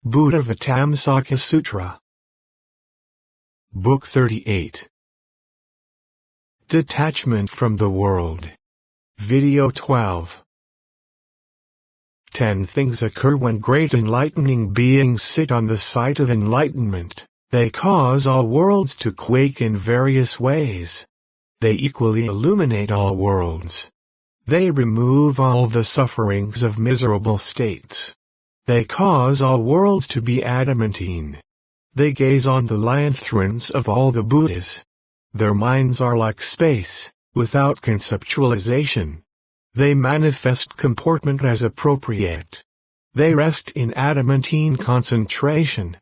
Buddhāvataṃsaka Sutra. Book 38. Detachment from the World. Video 12. 10 things occur when great enlightening beings sit on the site of enlightenment. They cause all worlds to quake in various ways. They equally illuminate all worlds. They remove all the sufferings of miserable states. They cause all worlds to be adamantine. They gaze on the lion thrones of all the Buddhas. Their minds are like space, without conceptualization. They manifest comportment as appropriate. They rest in adamantine concentration.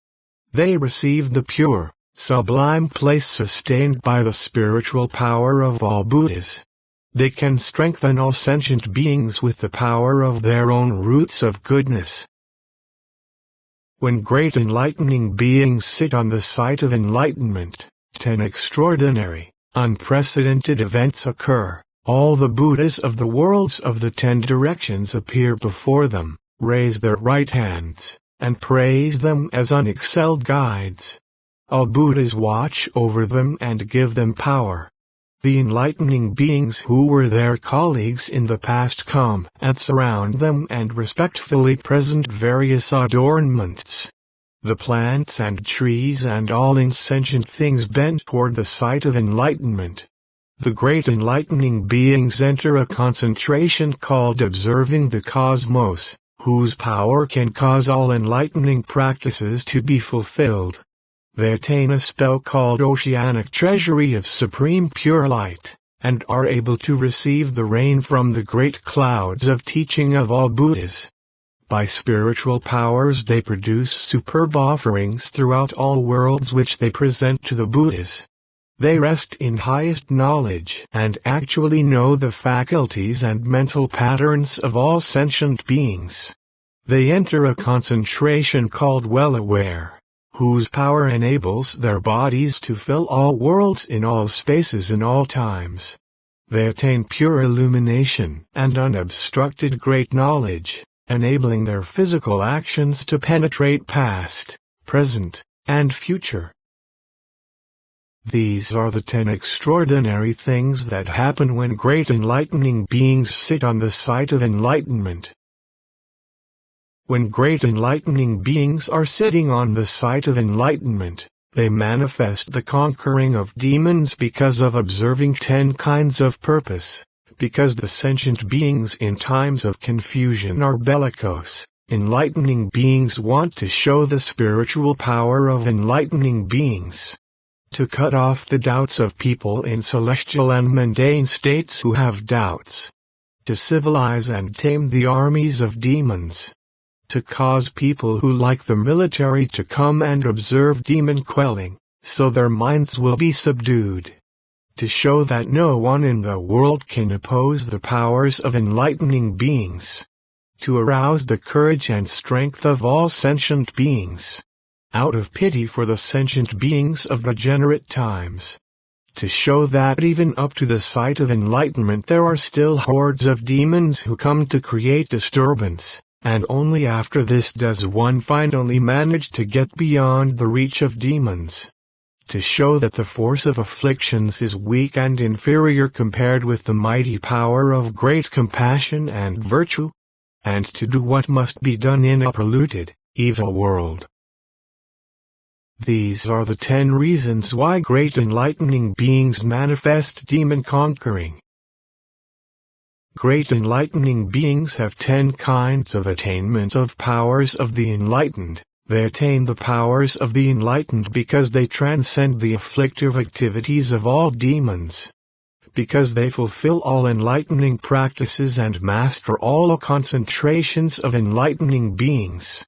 They receive the pure, sublime place sustained by the spiritual power of all Buddhas. They can strengthen all sentient beings with the power of their own roots of goodness. When great enlightening beings sit on the site of enlightenment, 10 extraordinary, unprecedented events occur. All the Buddhas of the worlds of the 10 directions appear before them, raise their right hands, and praise them as unexcelled guides. All Buddhas watch over them and give them power. The enlightening beings who were their colleagues in the past come and surround them and respectfully present various adornments. The plants and trees and all insentient things bend toward the site of enlightenment. The great enlightening beings enter a concentration called observing the cosmos, whose power can cause all enlightening practices to be fulfilled. They attain a spell called oceanic treasury of supreme pure light, and are able to receive the rain from the great clouds of teaching of all Buddhas. By spiritual powers they produce superb offerings throughout all worlds which they present to the Buddhas. They rest in highest knowledge and actually know the faculties and mental patterns of all sentient beings. They enter a concentration called well-aware, whose power enables their bodies to fill all worlds in all spaces in all times. They attain pure illumination and unobstructed great knowledge, enabling their physical actions to penetrate past, present, and future. These are the 10 extraordinary things that happen when great enlightening beings sit on the site of enlightenment. When great enlightening beings are sitting on the site of enlightenment, they manifest the conquering of demons because of observing 10 kinds of purpose. Because the sentient beings in times of confusion are bellicose, enlightening beings want to show the spiritual power of enlightening beings. To cut off the doubts of people in celestial and mundane states who have doubts. To civilize and tame the armies of demons. To cause people who like the military to come and observe demon quelling, so their minds will be subdued. To show that no one in the world can oppose the powers of enlightening beings. To arouse the courage and strength of all sentient beings. Out of pity for the sentient beings of degenerate times. To show that even up to the site of enlightenment there are still hordes of demons who come to create disturbance, and only after this does one finally manage to get beyond the reach of demons. To show that the force of afflictions is weak and inferior compared with the mighty power of great compassion and virtue, and to do what must be done in a polluted, evil world. These are the 10 reasons why great enlightening beings manifest demon conquering. Great enlightening beings have 10 kinds of attainment of powers of the enlightened. They attain the powers of the enlightened because they transcend the afflictive activities of all demons. Because they fulfill all enlightening practices and master all concentrations of enlightening beings.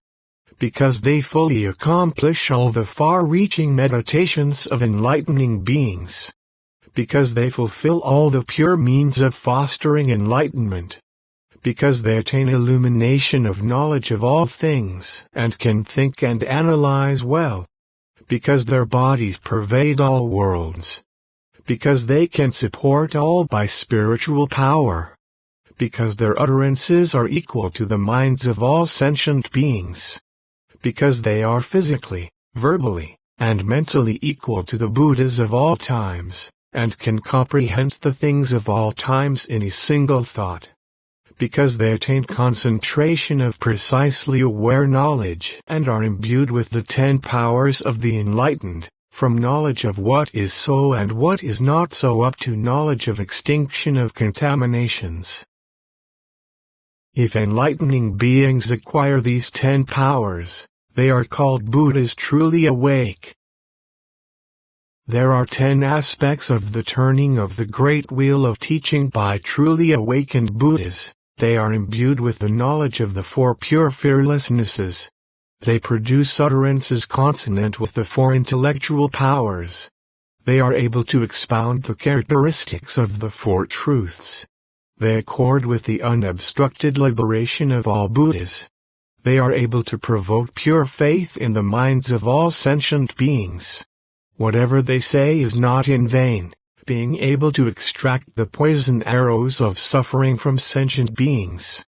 Because they fully accomplish all the far-reaching meditations of enlightening beings. Because they fulfill all the pure means of fostering enlightenment. Because they attain illumination of knowledge of all things and can think and analyze well. Because their bodies pervade all worlds. Because they can support all by spiritual power. Because their utterances are equal to the minds of all sentient beings. because they are physically, verbally, and mentally equal to the Buddhas of all times, and can comprehend the things of all times in a single thought. Because they attain concentration of precisely aware knowledge and are imbued with the 10 powers of the enlightened, from knowledge of what is so and what is not so up to knowledge of extinction of contaminations. If enlightening beings acquire these 10 powers, they are called Buddhas truly awake. There are 10 aspects of the turning of the great wheel of teaching by truly awakened Buddhas. They are imbued with the knowledge of the 4 pure fearlessnesses. They produce utterances consonant with the 4 intellectual powers. They are able to expound the characteristics of the 4 truths. They accord with the unobstructed liberation of all Buddhas. They are able to provoke pure faith in the minds of all sentient beings. Whatever they say is not in vain, being able to extract the poison arrows of suffering from sentient beings.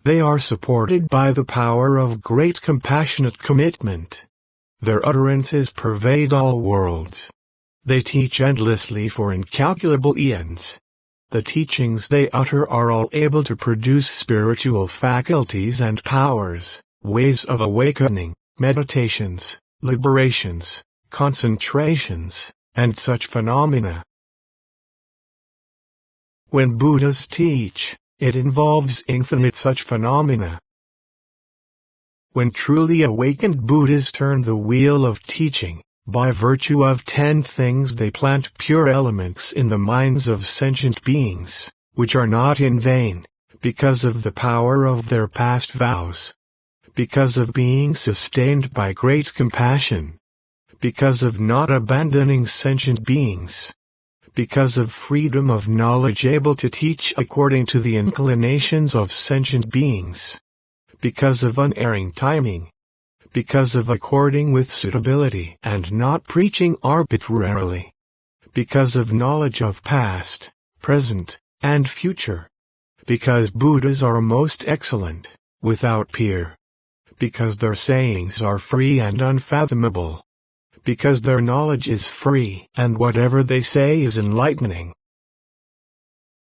They are supported by the power of great compassionate commitment. Their utterances pervade all worlds. They teach endlessly for incalculable eons. The teachings they utter are all able to produce spiritual faculties and powers, ways of awakening, meditations, liberations, concentrations, and such phenomena. When Buddhas teach, it involves infinite such phenomena. When truly awakened Buddhas turn the wheel of teaching, by virtue of 10 things they plant pure elements in the minds of sentient beings, which are not in vain, because of the power of their past vows, because of being sustained by great compassion, because of not abandoning sentient beings, because of freedom of knowledge able to teach according to the inclinations of sentient beings, because of unerring timing, because of according with suitability and not preaching arbitrarily, because of knowledge of past, present, and future, because Buddhas are most excellent, without peer, because their sayings are free and unfathomable, because their knowledge is free and whatever they say is enlightening.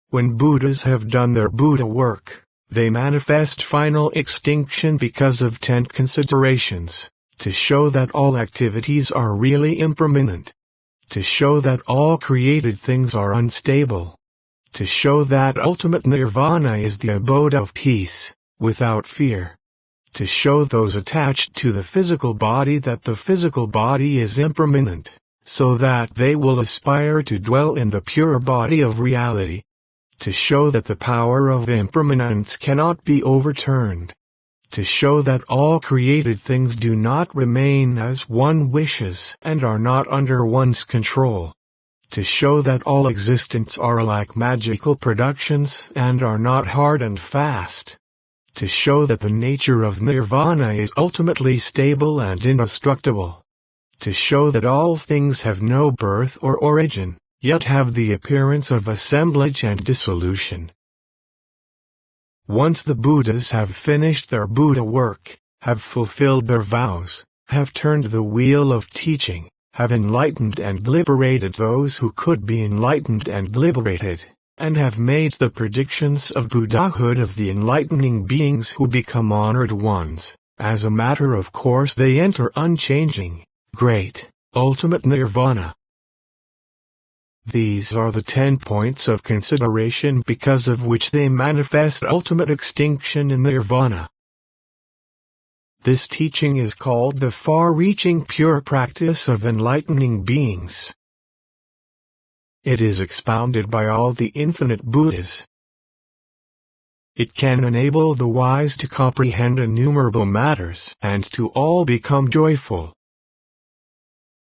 When Buddhas have done their Buddha work, they manifest final extinction because of 10 considerations, to show that all activities are really impermanent, to show that all created things are unstable, to show that ultimate nirvana is the abode of peace, without fear, to show those attached to the physical body that the physical body is impermanent, so that they will aspire to dwell in the pure body of reality, to show that the power of impermanence cannot be overturned, to show that all created things do not remain as one wishes and are not under one's control, to show that all existents are like magical productions and are not hard and fast, to show that the nature of nirvana is ultimately stable and indestructible, to show that all things have no birth or origin, yet have the appearance of assemblage and dissolution. Once the Buddhas have finished their Buddha work, have fulfilled their vows, have turned the wheel of teaching, have enlightened and liberated those who could be enlightened and liberated, and have made the predictions of Buddhahood of the enlightening beings who become honored ones, as a matter of course they enter unchanging, great, ultimate nirvana. These are the 10 points of consideration because of which they manifest ultimate extinction in nirvana. This teaching is called the far-reaching pure practice of enlightening beings. It is expounded by all the infinite Buddhas. It can enable the wise to comprehend innumerable matters and to all become joyful.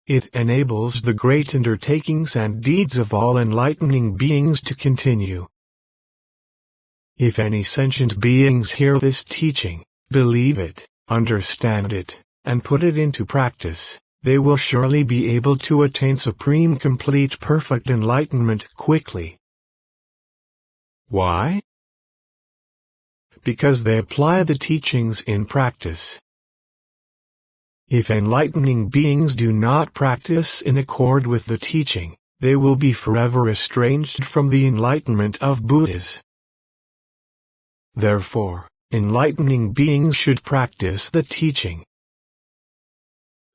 It enables the great undertakings and deeds of all enlightening beings to continue. If any sentient beings hear this teaching, believe it, understand it, and put it into practice, they will surely be able to attain supreme complete perfect enlightenment quickly. Why? Because they apply the teachings in practice. If enlightening beings do not practice in accord with the teaching, they will be forever estranged from the enlightenment of Buddhas. Therefore, enlightening beings should practice the teaching.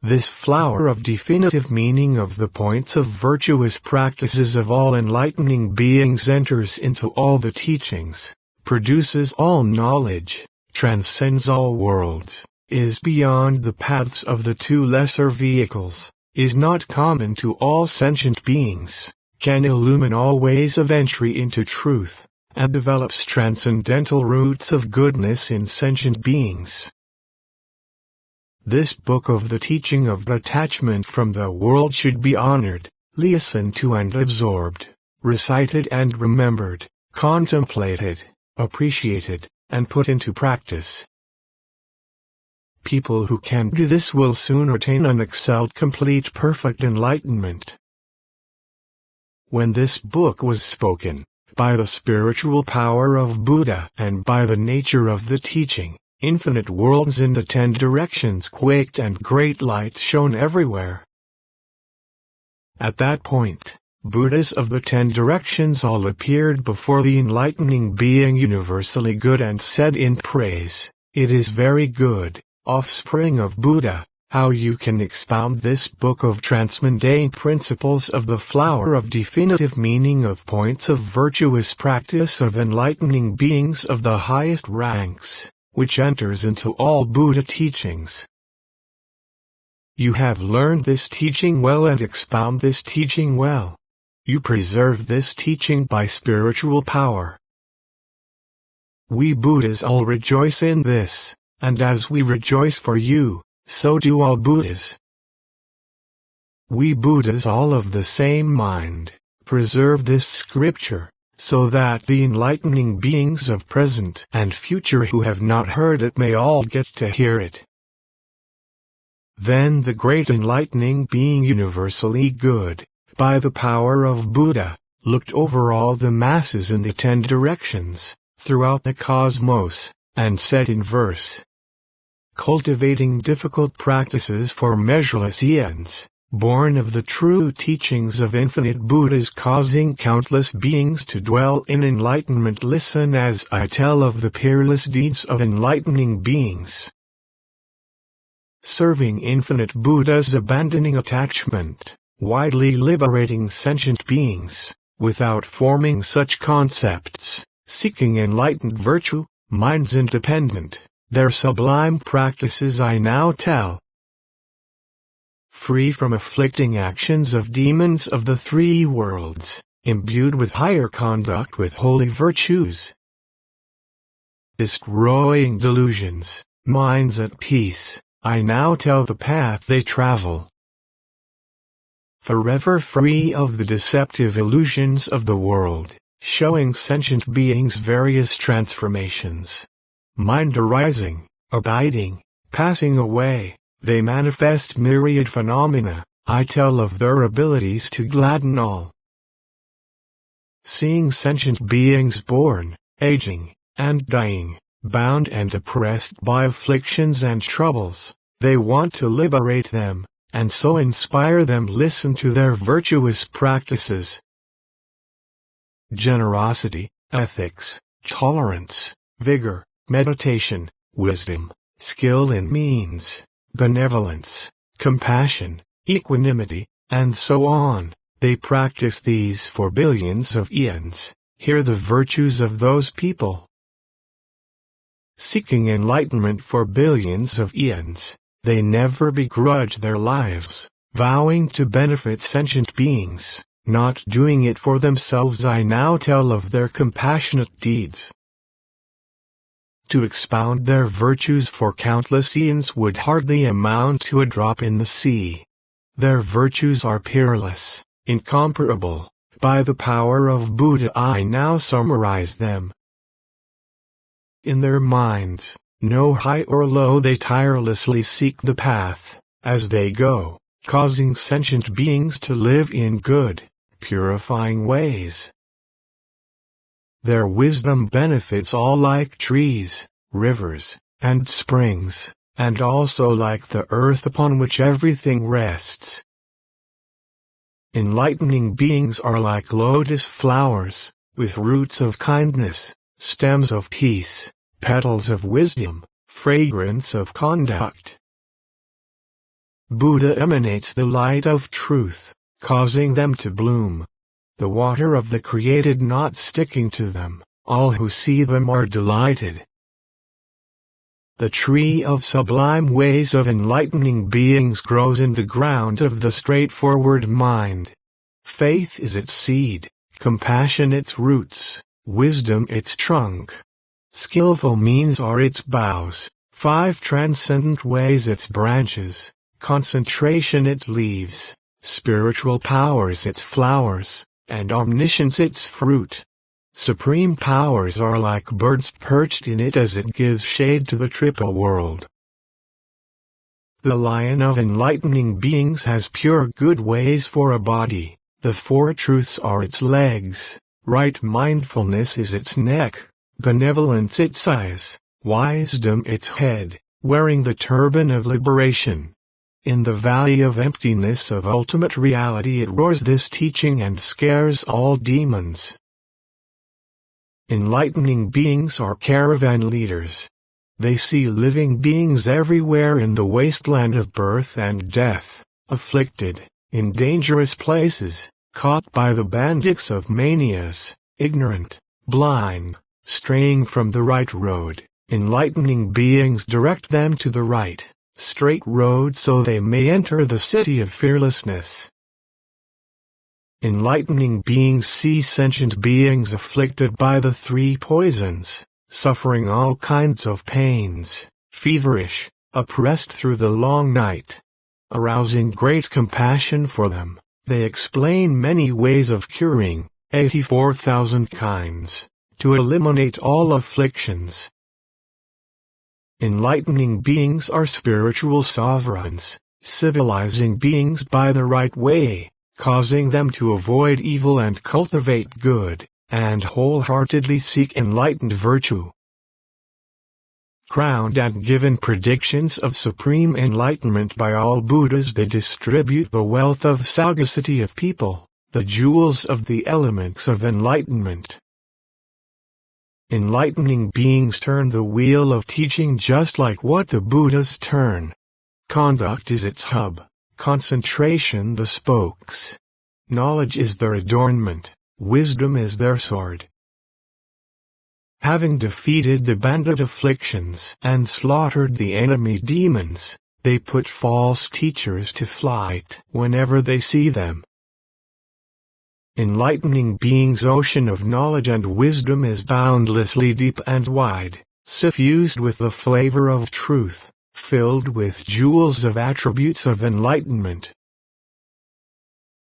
This flower of definitive meaning of the points of virtuous practices of all enlightening beings enters into all the teachings, produces all knowledge, transcends all worlds, is beyond the paths of the two lesser vehicles, is not common to all sentient beings, can illumine all ways of entry into truth, and develops transcendental roots of goodness in sentient beings. This book of the teaching of detachment from the world should be honored, listened to and absorbed, recited and remembered, contemplated, appreciated, and put into practice. People who can do this will soon attain unexcelled complete perfect enlightenment. When this book was spoken, by the spiritual power of Buddha and by the nature of the teaching, infinite worlds in the 10 directions quaked and great light shone everywhere. At that point, Buddhas of the 10 directions all appeared before the enlightening being universally good and said in praise, "It is very good, offspring of Buddha, how you can expound this book of transmundane principles of the flower of definitive meaning of points of virtuous practice of enlightening beings of the highest ranks, which enters into all Buddha teachings. You have learned this teaching well and expound this teaching well. You preserve this teaching by spiritual power. We Buddhas all rejoice in this, and as we rejoice for you, so do all Buddhas. We Buddhas all of the same mind, preserve this scripture, so that the enlightening beings of present and future who have not heard it may all get to hear it. Then the great enlightening being universally good, by the power of Buddha, looked over all the masses in the 10 directions, throughout the cosmos, and said in verse, cultivating difficult practices for measureless eons, born of the true teachings of infinite Buddhas causing countless beings to dwell in enlightenment, listen as I tell of the peerless deeds of enlightening beings. Serving infinite Buddhas, abandoning attachment, widely liberating sentient beings, without forming such concepts, seeking enlightened virtue, minds independent, their sublime practices I now tell. Free from afflicting actions of demons of the 3 worlds, imbued with higher conduct with holy virtues. Destroying delusions, minds at peace, I now tell the path they travel. Forever free of the deceptive illusions of the world, showing sentient beings various transformations. Mind arising, abiding, passing away, they manifest myriad phenomena, I tell of their abilities to gladden all. Seeing sentient beings born, aging, and dying, bound and oppressed by afflictions and troubles, they want to liberate them, and so inspire them, listen to their virtuous practices. Generosity, ethics, tolerance, vigor, meditation, wisdom, skill in means, benevolence, compassion, equanimity, and so on, they practice these for billions of eons. Hear the virtues of those people. Seeking enlightenment for billions of eons, they never begrudge their lives, vowing to benefit sentient beings, not doing it for themselves. I now tell of their compassionate deeds. To expound their virtues for countless eons would hardly amount to a drop in the sea. Their virtues are peerless, incomparable. By the power of Buddha I now summarize them. In their minds, no high or low, they tirelessly seek the path, as they go, causing sentient beings to live in good, purifying ways. Their wisdom benefits all like trees, rivers, and springs, and also like the earth upon which everything rests. Enlightening beings are like lotus flowers, with roots of kindness, stems of peace, petals of wisdom, fragrance of conduct. Buddha emanates the light of truth, causing them to bloom. The water of the created not sticking to them, all who see them are delighted. The tree of sublime ways of enlightening beings grows in the ground of the straightforward mind. Faith is its seed, compassion its roots, wisdom its trunk. Skillful means are its boughs, 5 transcendent ways its branches, concentration its leaves, spiritual powers its flowers, and omniscience its fruit. Supreme powers are like birds perched in it as it gives shade to the triple world. The lion of enlightening beings has pure good ways for a body, the 4 truths are its legs, right mindfulness is its neck, benevolence its eyes, wisdom its head, wearing the turban of liberation. In the valley of emptiness of ultimate reality it roars this teaching and scares all demons. Enlightening beings are caravan leaders. They see living beings everywhere in the wasteland of birth and death, afflicted, in dangerous places, caught by the bandits of manias, ignorant, blind, straying from the right road. Enlightening beings direct them to the right, straight road so they may enter the city of fearlessness. Enlightening beings see sentient beings afflicted by the 3 poisons, suffering all kinds of pains, feverish, oppressed through the long night. Arousing great compassion for them, they explain many ways of curing, 84,000 kinds, to eliminate all afflictions. Enlightening beings are spiritual sovereigns, civilizing beings by the right way, causing them to avoid evil and cultivate good, and wholeheartedly seek enlightened virtue. Crowned and given predictions of supreme enlightenment by all Buddhas, they distribute the wealth of sagacity of people, the jewels of the elements of enlightenment. Enlightening beings turn the wheel of teaching just like what the Buddhas turn. Conduct is its hub, concentration the spokes. Knowledge is their adornment, wisdom is their sword. Having defeated the bandit afflictions and slaughtered the enemy demons, they put false teachers to flight whenever they see them. Enlightening beings' ocean of knowledge and wisdom is boundlessly deep and wide, suffused with the flavor of truth, filled with jewels of attributes of enlightenment.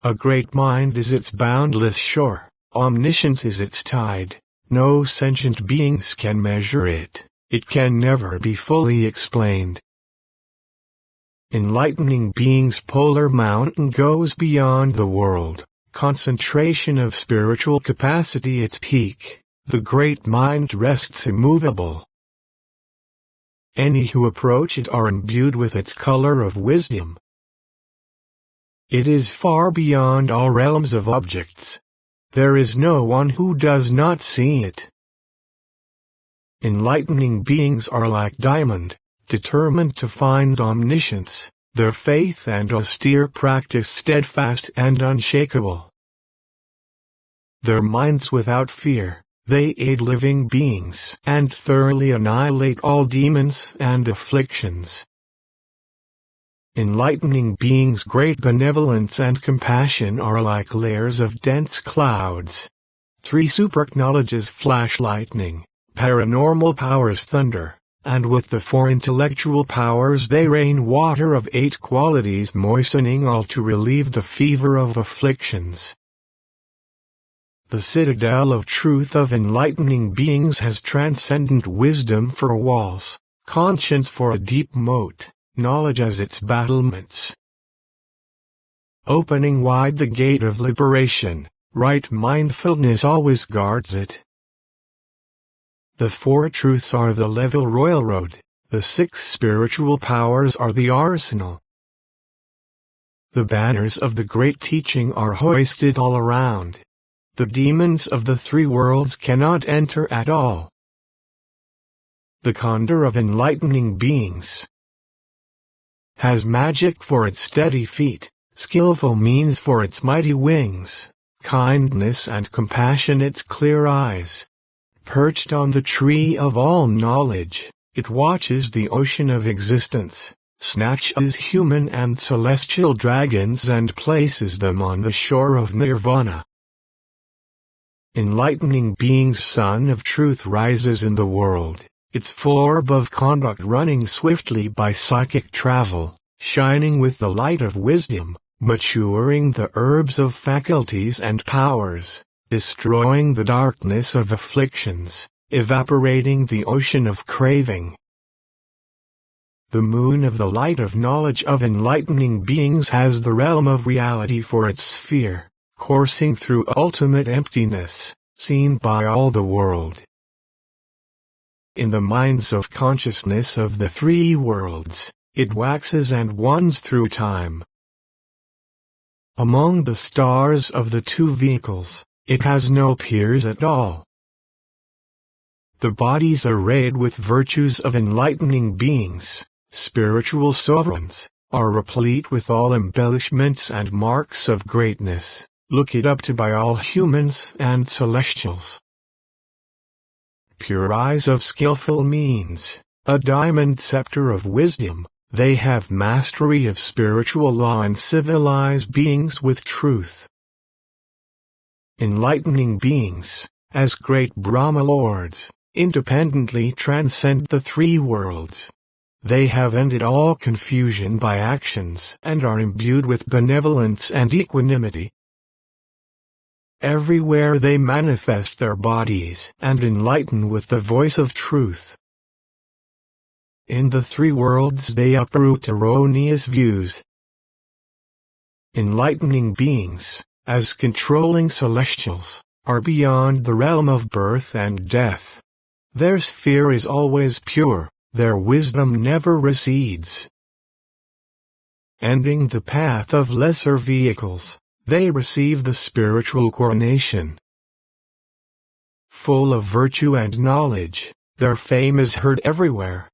A great mind is its boundless shore, omniscience is its tide, no sentient beings can measure it, it can never be fully explained. Enlightening beings' polar mountain goes beyond the world, concentration of spiritual capacity its peak, the great mind rests immovable. Any who approach it are imbued with its color of wisdom. It is far beyond all realms of objects. There is no one who does not see it. Enlightening beings are like diamond, determined to find omniscience, their faith and austere practice steadfast and unshakable. Their minds without fear, they aid living beings and thoroughly annihilate all demons and afflictions. Enlightening beings' great benevolence and compassion are like layers of dense clouds. 3 super-knowledges flash lightning, paranormal powers thunder, and with the 4 intellectual powers they rain water of 8 qualities, moistening all to relieve the fever of afflictions. The citadel of truth of enlightening beings has transcendent wisdom for walls, conscience for a deep moat, knowledge as its battlements. Opening wide the gate of liberation, right mindfulness always guards it. The 4 truths are the level royal road, The 6 spiritual powers are the arsenal. The banners of the great teaching are hoisted all around. The demons of the 3 worlds cannot enter at all. The condor of enlightening beings has magic for its steady feet, skillful means for its mighty wings, kindness and compassion its clear eyes. Perched on the tree of all knowledge, it watches the ocean of existence, snatches human and celestial dragons and places them on the shore of nirvana. Enlightening being's sun of truth rises in the world, its full orb of conduct running swiftly by psychic travel, shining with the light of wisdom, maturing the herbs of faculties and powers, destroying the darkness of afflictions, evaporating the ocean of craving. The moon of the light of knowledge of enlightening beings has the realm of reality for its sphere, coursing through ultimate emptiness, seen by all the world. In the minds of consciousness of the 3 worlds, it waxes and wanes through time. Among the stars of the 2 vehicles, it has no peers at all. The bodies arrayed with virtues of enlightening beings, spiritual sovereigns, are replete with all embellishments and marks of greatness, looked up to by all humans and celestials. Pure eyes of skillful means, a diamond scepter of wisdom, they have mastery of spiritual law and civilize beings with truth. Enlightening beings, as great Brahma lords, independently transcend the 3 worlds. They have ended all confusion by actions and are imbued with benevolence and equanimity. Everywhere they manifest their bodies and enlighten with the voice of truth. In the 3 worlds they uproot erroneous views. Enlightening beings, as controlling celestials, are beyond the realm of birth and death. Their sphere is always pure, their wisdom never recedes. Ending the path of lesser vehicles, they receive the spiritual coronation. Full of virtue and knowledge, their fame is heard everywhere.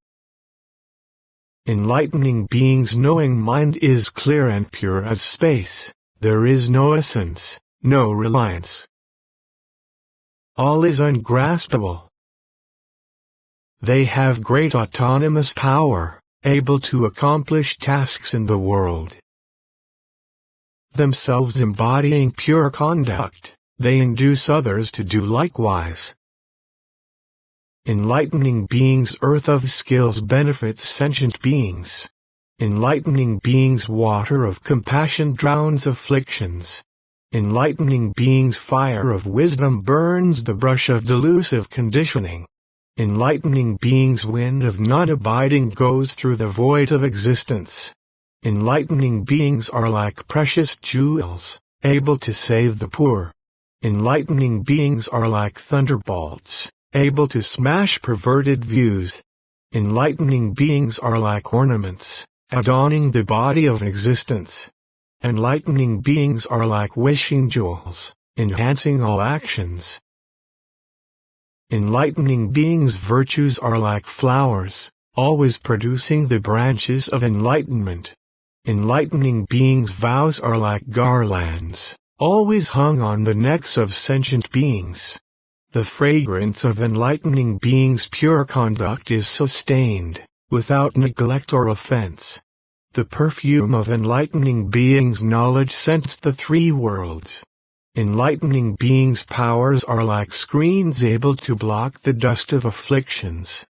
Enlightening beings' knowing mind is clear and pure as space. There is no essence, no reliance. All is ungraspable. They have great autonomous power, able to accomplish tasks in the world. Themselves embodying pure conduct, they induce others to do likewise. Enlightening beings' earth of skills benefits sentient beings. Enlightening beings' water of compassion drowns afflictions. Enlightening beings' fire of wisdom burns the brush of delusive conditioning. Enlightening beings' wind of non-abiding goes through the void of existence. Enlightening beings are like precious jewels, able to save the poor. Enlightening beings are like thunderbolts, able to smash perverted views. Enlightening beings are like ornaments, adorning the body of existence. Enlightening beings are like wishing jewels, enhancing all actions. Enlightening beings' virtues are like flowers, always producing the branches of enlightenment. Enlightening beings' vows are like garlands, always hung on the necks of sentient beings. The fragrance of enlightening beings' pure conduct is sustained, without neglect or offense. The perfume of enlightening beings' knowledge scents the 3 worlds. Enlightening beings' powers are like screens able to block the dust of afflictions.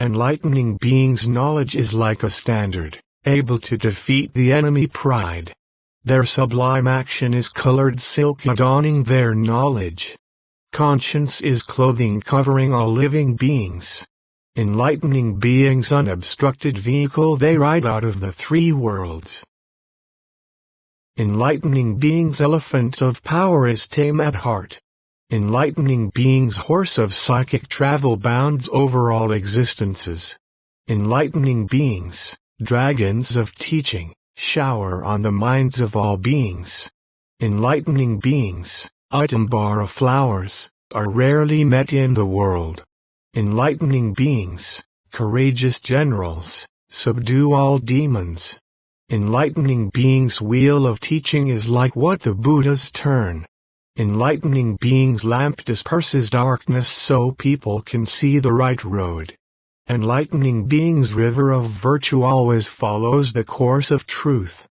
Enlightening beings' knowledge is like a standard, able to defeat the enemy pride. Their sublime action is colored silk adorning their knowledge. Conscience is clothing covering all living beings. Enlightening beings' unobstructed vehicle they ride out of the 3 worlds. Enlightening beings' elephant of power is tame at heart. Enlightening beings' horse of psychic travel bounds over all existences. Enlightening beings, dragons of teaching, shower on the minds of all beings. Enlightening beings, Utambara flowers, are rarely met in the world. Enlightening beings, courageous generals, subdue all demons. Enlightening beings' wheel of teaching is like what the Buddhas turn. Enlightening beings' lamp disperses darkness so people can see the right road. Enlightening beings' river of virtue always follows the course of truth.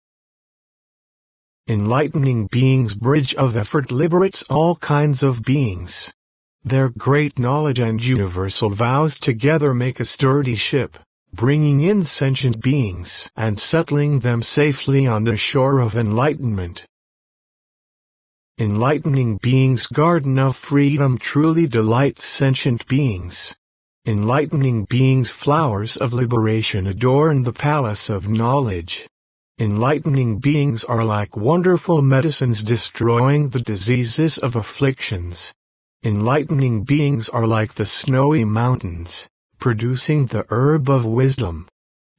Enlightening beings' bridge of effort liberates all kinds of beings. Their great knowledge and universal vows together make a sturdy ship, bringing in sentient beings and settling them safely on the shore of enlightenment. Enlightening beings' garden of freedom truly delights sentient beings. Enlightening beings' flowers of liberation adorn the palace of knowledge. Enlightening beings are like wonderful medicines destroying the diseases of afflictions. Enlightening beings are like the snowy mountains, producing the herb of wisdom.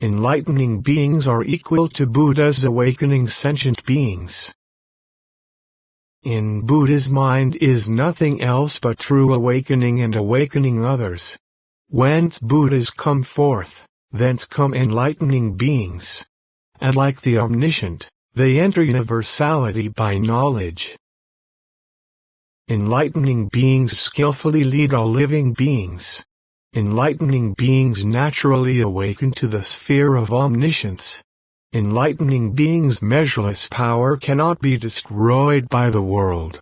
Enlightening beings are equal to Buddha's awakening sentient beings. In Buddha's mind is nothing else but true awakening and awakening others. Whence Buddhas come forth, thence come enlightening beings. And like the omniscient, they enter universality by knowledge. Enlightening beings skillfully lead all living beings. Enlightening beings naturally awaken to the sphere of omniscience. Enlightening beings' measureless power cannot be destroyed by the world.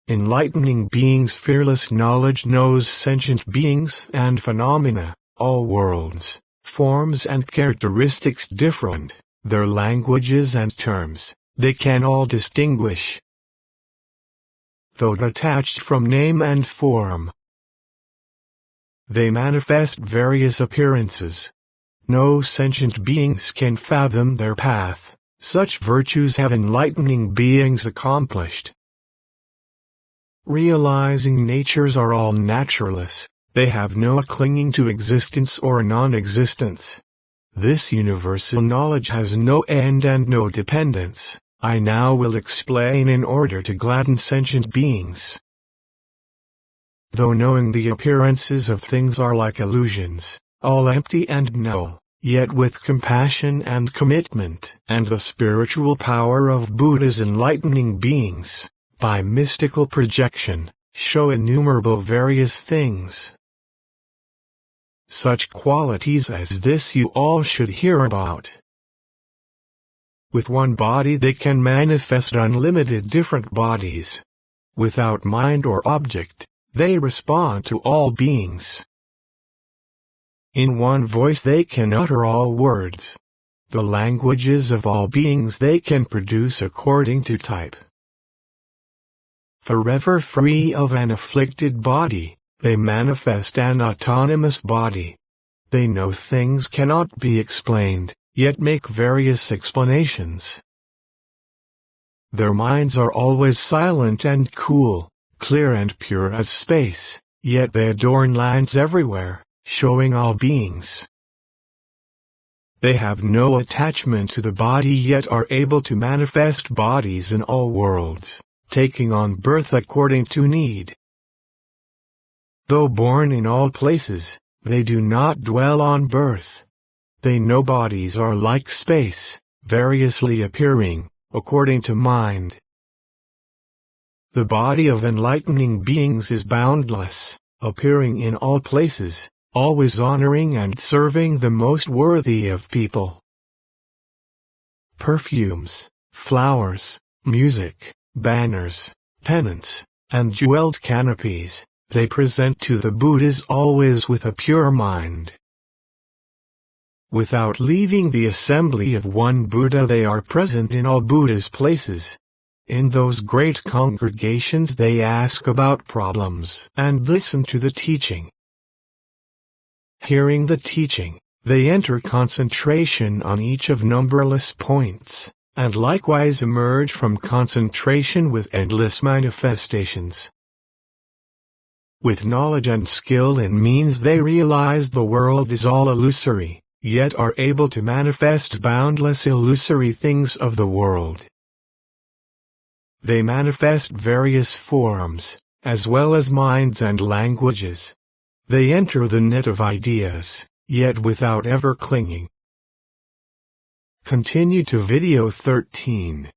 Enlightening beings' fearless knowledge knows sentient beings and phenomena, all worlds, forms and characteristics different. Their languages and terms, they can all distinguish. Though detached from name and form, they manifest various appearances. No sentient beings can fathom their path. Such virtues have enlightening beings accomplished. Realizing natures are all natureless, they have no clinging to existence or non-existence. This universal knowledge has no end and no dependence. I now will explain in order to gladden sentient beings. Though knowing the appearances of things are like illusions, all empty and null, yet with compassion and commitment and the spiritual power of Buddha's enlightening beings, by mystical projection, show innumerable various things. Such qualities as this you all should hear about. With one body they can manifest unlimited different bodies. Without mind or object, they respond to all beings. In one voice they can utter all words. The languages of all beings they can produce according to type. Forever free of an afflicted body, they manifest an autonomous body. They know things cannot be explained, yet make various explanations. Their minds are always silent and cool, clear and pure as space, yet they adorn lands everywhere, showing all beings. They have no attachment to the body yet are able to manifest bodies in all worlds, taking on birth according to need. Though born in all places, they do not dwell on birth. They know bodies are like space, variously appearing, according to mind. The body of enlightening beings is boundless, appearing in all places, always honoring and serving the most worthy of people. Perfumes, flowers, music, banners, pennants, and jeweled canopies, they present to the Buddhas always with a pure mind. Without leaving the assembly of one Buddha they are present in all Buddha's places. In those great congregations they ask about problems and listen to the teaching. Hearing the teaching, they enter concentration on each of numberless points, and likewise emerge from concentration with endless manifestations. With knowledge and skill in means they realize the world is all illusory, yet are able to manifest boundless illusory things of the world. They manifest various forms, as well as minds and languages. They enter the net of ideas, yet without ever clinging. Continue to video 13.